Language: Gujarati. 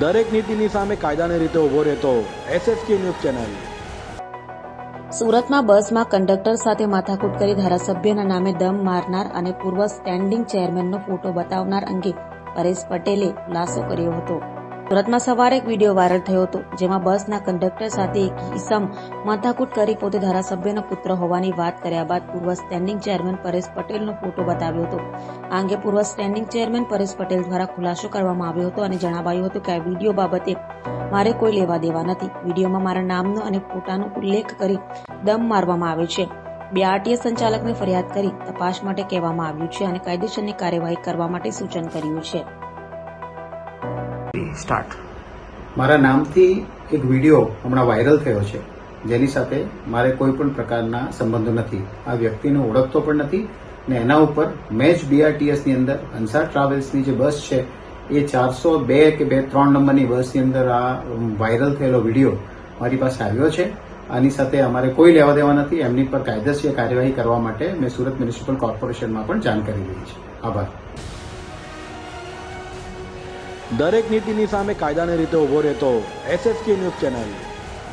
દરેક નીતિની સામે કાયદાની રીતે ઉભો રહેતો SSK ન્યૂઝ ચેનલ। સુરતમાં બસમાં કંડક્ટર સાથે માથાકૂટ કરી ધારાસભ્યના નામે દમ મારનાર અને પૂર્વ સ્ટેન્ડિંગ ચેરમેનનો ફોટો બતાવનાર અંગે પરેશ પટેલે ખુલાસો કર્યો હતો। સુરતમાં સવારે એક વિડીયો વાયરલ થયો હતો, જેમાં બસના કંડક્ટર સાથે એક ઈસમ માથાકૂટ કરી પોતે ધારાસભ્યનો પુત્ર હોવાની વાત કર્યા બાદ પૂર્વ સ્ટેન્ડિંગ ચેરમેન પરેશ પટેલનો ફોટો બતાવ્યો હતો। આ અંગે પૂર્વ સ્ટેન્ડિંગ ચેરમેન પરેશ પટેલ દ્વારા ખુલાસો કરવામાં આવ્યો હતો અને જણાવાયું હતું કે આ વિડીયો બાબતે મારે કોઈ લેવા દેવા નથી। વિડીયોમાં મારા નામનો અને ફોટાનો ઉલ્લેખ કરી દમ મારવામાં આવ્યો છે। બે આરટીએસ સંચાલકને ફરિયાદ કરી તપાસ માટે કહેવામાં આવ્યું છે અને કાયદેસરની કાર્યવાહી કરવા માટે સૂચન કર્યું છે। સ્ટાર્ટ મારા નામથી એક વિડીયો હમણાં વાયરલ થયો છે, જેની સાથે મારે કોઈ પણ પ્રકારના સંબંધો નથી। આ વ્યક્તિને ઓળખતો પણ નથી ને એના ઉપર મેચ BRTS ની અંદર અંસાર ટ્રાવેલ્સની જે બસ છે એ 402 કે 3 નંબરની બસની અંદર આ વાયરલ થયેલો વિડીયો મારી પાસે આવ્યો છે। આની સાથે અમારે કોઈ લેવા દેવા નથી। એમની પર કાયદેસર કાર્યવાહી કરવા માટે મેં સુરત મ્યુનિસિપલ કોર્પોરેશનમાં પણ જાણ કરી દીધી છે। આભાર। દરેક નીતિની સામે કાયદાની રીતે ઉભો રહેતો SSK ન્યૂઝ ચેનલ।